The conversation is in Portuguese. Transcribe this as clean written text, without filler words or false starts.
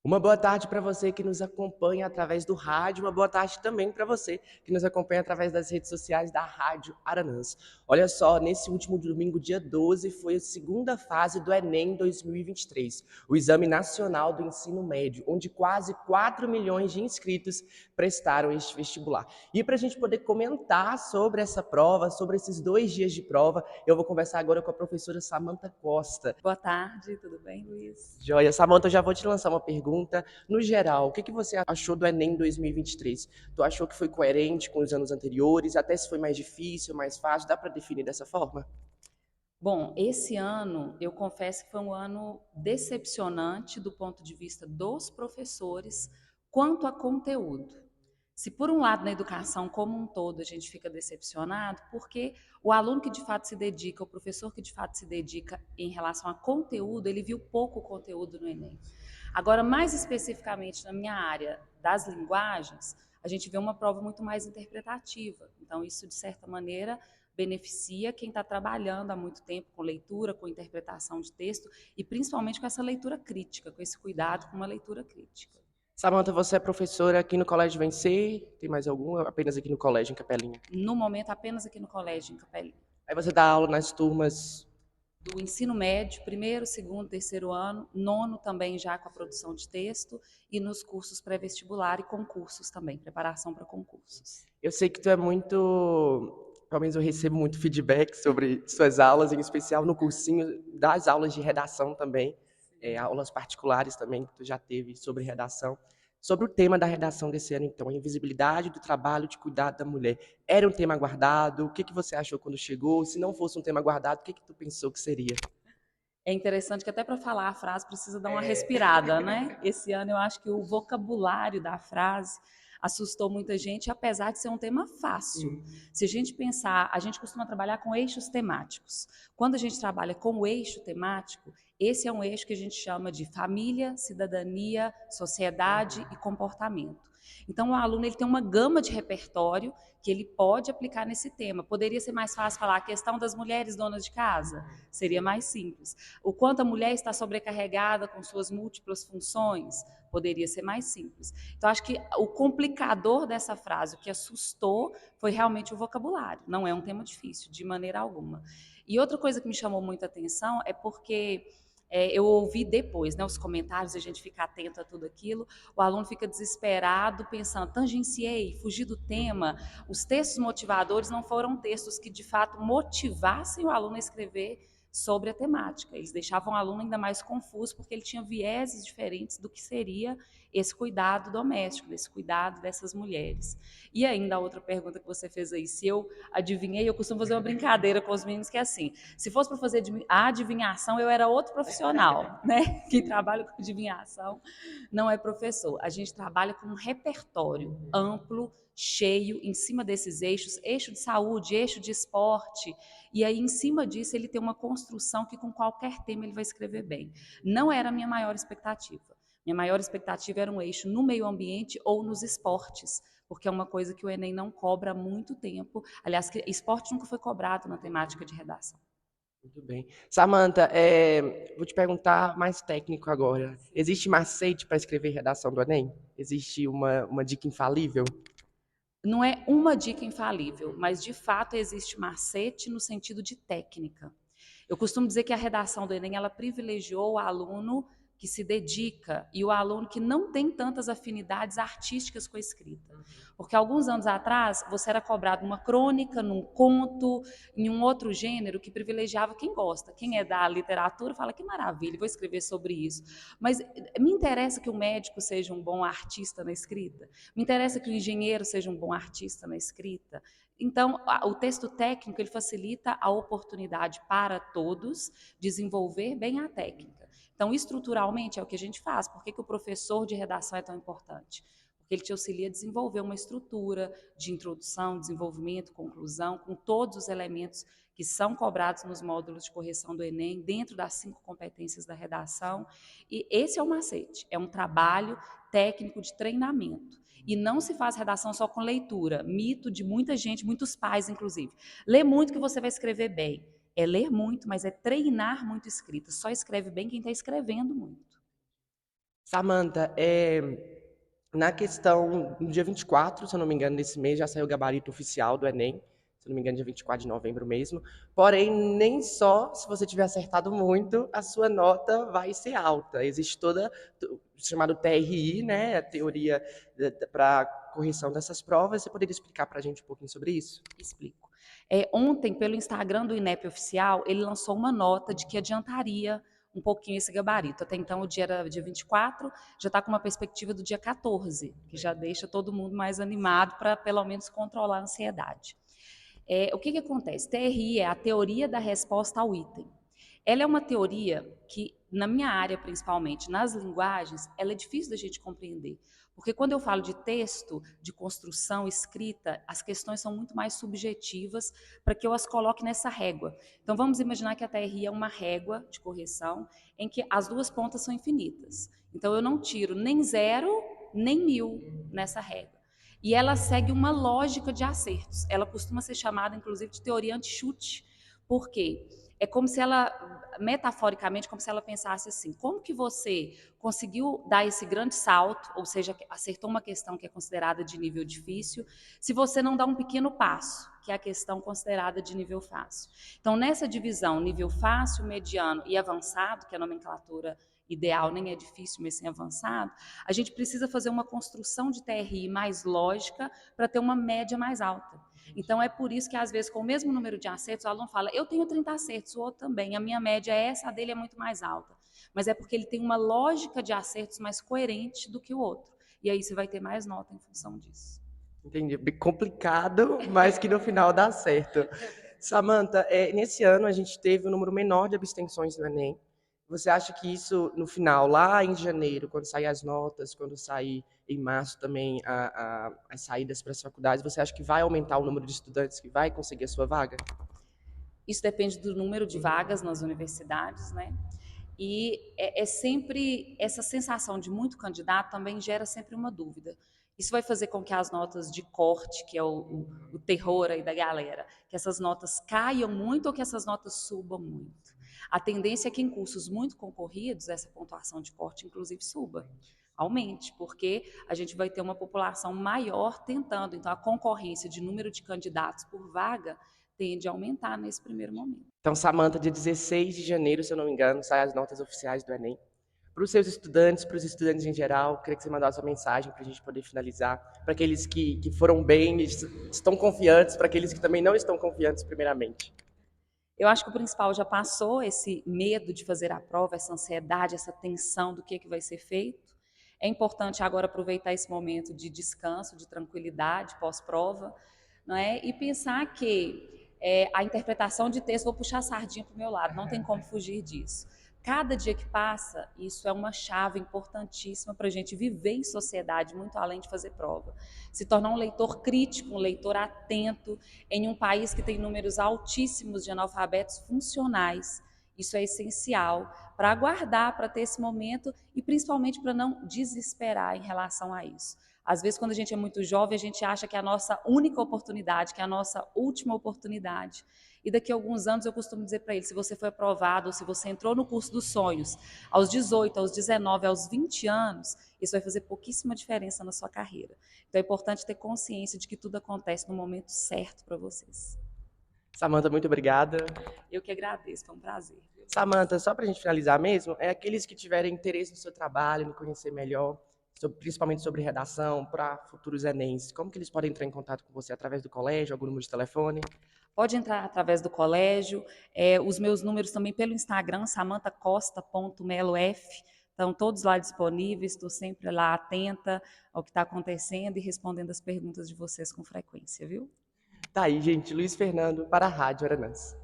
Uma boa tarde para você que nos acompanha através do rádio, uma boa tarde também para você que nos acompanha através das redes sociais da Rádio Aranãs. Olha só, nesse último domingo, dia 12, foi a segunda fase do Enem 2023, o Exame Nacional do Ensino Médio, onde quase 4 milhões de inscritos prestaram este vestibular. E para a gente poder comentar sobre essa prova, sobre esses 2 dias de prova, eu vou conversar agora com a professora Samantha Costa. Boa tarde, tudo bem, Luiz? Joia. Samantha, eu já vou te lançar uma pergunta. No geral, o que você achou do Enem 2023? Tu achou que foi coerente com os anos anteriores? Até se foi mais difícil, mais fácil? Dá para definir dessa forma? Bom, esse ano eu confesso que foi um ano decepcionante do ponto de vista dos professores quanto a conteúdo. Se por um lado na educação como um todo a gente fica decepcionado, porque o aluno que de fato se dedica, o professor que de fato se dedica em relação a conteúdo, ele viu pouco conteúdo no Enem. Agora, mais especificamente na minha área das linguagens, a gente vê uma prova muito mais interpretativa. Então, isso, de certa maneira, beneficia quem está trabalhando há muito tempo com leitura, com interpretação de texto e principalmente com essa leitura crítica, com esse cuidado com uma leitura crítica. Samantha, você é professora aqui no Colégio Vencer? Tem mais algum? Apenas aqui no Colégio, em Capelinha. No momento, apenas aqui no colégio, em Capelinha. Aí você dá aula nas turmas. Do ensino médio, primeiro, segundo, terceiro ano, nono também já com a produção de texto e nos cursos pré-vestibular e concursos também, preparação para concursos. Eu sei que tu é muito. Pelo menos eu recebo muito feedback sobre suas aulas, em especial no cursinho das aulas de redação também, aulas particulares também que tu já teve sobre redação. Sobre o tema da redação desse ano, então, a invisibilidade do trabalho de cuidado da mulher. Era um tema guardado? O que que você achou quando chegou? Se não fosse um tema guardado, o que que tu pensou que seria? É interessante que até para falar a frase precisa dar uma respirada, né? Esse ano eu acho que o vocabulário da frase assustou muita gente, apesar de ser um tema fácil. Sim. Se a gente pensar, a gente costuma trabalhar com eixos temáticos. Quando a gente trabalha com o eixo temático, esse é um eixo que a gente chama de família, cidadania, sociedade e comportamento. Então, o aluno ele tem uma gama de repertório que ele pode aplicar nesse tema. Poderia ser mais fácil falar a questão das mulheres donas de casa? Seria mais simples. O quanto a mulher está sobrecarregada com suas múltiplas funções? Poderia ser mais simples. Então, acho que o complicador dessa frase, o que assustou, foi realmente o vocabulário. Não é um tema difícil, de maneira alguma. E outra coisa que me chamou muita atenção é porque eu ouvi depois, né, os comentários, a gente fica atento a tudo aquilo, o aluno fica desesperado, pensando, tangenciei, fugi do tema. Os textos motivadores não foram textos que, de fato, motivassem o aluno a escrever sobre a temática. Eles deixavam o aluno ainda mais confuso, porque ele tinha vieses diferentes do que seria esse cuidado doméstico, desse cuidado dessas mulheres. E ainda a outra pergunta que você fez aí, se eu adivinhei, eu costumo fazer uma brincadeira com os meninos que é assim, se fosse para fazer a adivinhação, eu era outro profissional, né? Quem trabalha com adivinhação não é professor. A gente trabalha com um repertório amplo, cheio, em cima desses eixos, eixo de saúde, eixo de esporte, e aí em cima disso ele tem uma construção que com qualquer tema ele vai escrever bem. Não era a minha maior expectativa. Minha maior expectativa era um eixo no meio ambiente ou nos esportes, porque é uma coisa que o Enem não cobra há muito tempo. Aliás, esporte nunca foi cobrado na temática de redação. Muito bem. Samantha, vou te perguntar mais técnico agora. Existe macete para escrever redação do Enem? Existe uma dica infalível? Não é uma dica infalível, mas de fato existe macete no sentido de técnica. Eu costumo dizer que a redação do Enem ela privilegiou o aluno que se dedica e o aluno que não tem tantas afinidades artísticas com a escrita. Porque alguns anos atrás você era cobrado numa crônica, num conto, em um outro gênero que privilegiava quem gosta. Quem é da literatura fala que maravilha, vou escrever sobre isso. Mas me interessa que o médico seja um bom artista na escrita. Me interessa que o engenheiro seja um bom artista na escrita. Então, o texto técnico ele facilita a oportunidade para todos desenvolver bem a técnica. Então, estruturalmente é o que a gente faz. Por que o professor de redação é tão importante? Porque ele te auxilia a desenvolver uma estrutura de introdução, desenvolvimento, conclusão, com todos os elementos que são cobrados nos módulos de correção do Enem, dentro das 5 competências da redação. E esse é o macete, é um trabalho técnico de treinamento. E não se faz redação só com leitura, mito de muita gente, muitos pais, inclusive. Lê muito que você vai escrever bem. É ler muito, mas é treinar muito escrita. Só escreve bem quem está escrevendo muito. Samantha, na questão, no dia 24, se eu não me engano, desse mês, já saiu o gabarito oficial do Enem, se eu não me engano, dia 24 de novembro mesmo. Porém, nem só se você tiver acertado muito, a sua nota vai ser alta. Existe toda, chamado TRI, né, a teoria para correção dessas provas. Você poderia explicar para a gente um pouquinho sobre isso? Explico. Ontem, pelo Instagram do INEP Oficial, ele lançou uma nota de que adiantaria um pouquinho esse gabarito. Até então, o dia era dia 24, já está com uma perspectiva do dia 14, que já deixa todo mundo mais animado para, pelo menos, controlar a ansiedade. O que acontece? TRI é a teoria da resposta ao item. Ela é uma teoria que, na minha área principalmente, nas linguagens, ela é difícil da gente compreender. Porque quando eu falo de texto, de construção, escrita, as questões são muito mais subjetivas para que eu as coloque nessa régua. Então vamos imaginar que a TRI é uma régua de correção em que as duas pontas são infinitas. Então eu não tiro nem 0, nem 1000 nessa régua. E ela segue uma lógica de acertos. Ela costuma ser chamada, inclusive, de teoria anti-chute. Por quê? É como se ela, metaforicamente, como se ela pensasse assim: como que você conseguiu dar esse grande salto, ou seja, acertou uma questão que é considerada de nível difícil, se você não dá um pequeno passo, que é a questão considerada de nível fácil. Então, nessa divisão, nível fácil, mediano e avançado, que é a nomenclatura ideal, nem é difícil, mas sim avançado, a gente precisa fazer uma construção de TRI mais lógica para ter uma média mais alta. Então, é por isso que, às vezes, com o mesmo número de acertos, o aluno fala: eu tenho 30 acertos, o outro também, a minha média é essa, a dele é muito mais alta. Mas é porque ele tem uma lógica de acertos mais coerente do que o outro. E aí você vai ter mais nota em função disso. Entendi. Bem complicado, mas que no final dá certo. Samantha, nesse ano a gente teve um número menor de abstenções no Enem. Você acha que isso, no final, lá em janeiro, quando sair as notas, quando sair em março também as saídas para as faculdades, você acha que vai aumentar o número de estudantes que vai conseguir a sua vaga? Isso depende do número de vagas nas universidades, né? E é sempre essa sensação de muito candidato também gera sempre uma dúvida. Isso vai fazer com que as notas de corte, que é o terror aí da galera, que essas notas caiam muito ou que essas notas subam muito. A tendência é que em cursos muito concorridos, essa pontuação de corte, inclusive, suba, aumente, porque a gente vai ter uma população maior tentando. Então, a concorrência de número de candidatos por vaga tende a aumentar nesse primeiro momento. Então, Samantha, dia 16 de janeiro, se eu não me engano, saem as notas oficiais do Enem. Para os seus estudantes, para os estudantes em geral, queria que você mandasse uma mensagem para a gente poder finalizar. Para aqueles que foram bem, estão confiantes, para aqueles que também não estão confiantes, primeiramente. Eu acho que o principal já passou, esse medo de fazer a prova, essa ansiedade, essa tensão do que vai ser feito. É importante agora aproveitar esse momento de descanso, de tranquilidade pós-prova, não é? E pensar que a interpretação de texto, vou puxar a sardinha para o meu lado, não tem como fugir disso. Cada dia que passa, isso é uma chave importantíssima para a gente viver em sociedade, muito além de fazer prova. Se tornar um leitor crítico, um leitor atento, em um país que tem números altíssimos de analfabetos funcionais. Isso é essencial para aguardar, para ter esse momento e principalmente para não desesperar em relação a isso. Às vezes, quando a gente é muito jovem, a gente acha que é a nossa única oportunidade, que é a nossa última oportunidade. E daqui a alguns anos eu costumo dizer para ele: se você foi aprovado, ou se você entrou no curso dos sonhos aos 18, aos 19, aos 20 anos, isso vai fazer pouquíssima diferença na sua carreira. Então é importante ter consciência de que tudo acontece no momento certo para vocês. Samantha, muito obrigada. Eu que agradeço, foi um prazer. Samantha, só para a gente finalizar mesmo, aqueles que tiverem interesse no seu trabalho, em conhecer melhor, principalmente sobre redação, para futuros Enems, como que eles podem entrar em contato com você? Através do colégio, algum número de telefone? Pode entrar através do colégio, os meus números também pelo Instagram, samanthacosta.melof, estão todos lá disponíveis, estou sempre lá atenta ao que está acontecendo e respondendo as perguntas de vocês com frequência, viu? Tá aí, gente, Luiz Fernando para a Rádio Aranãs.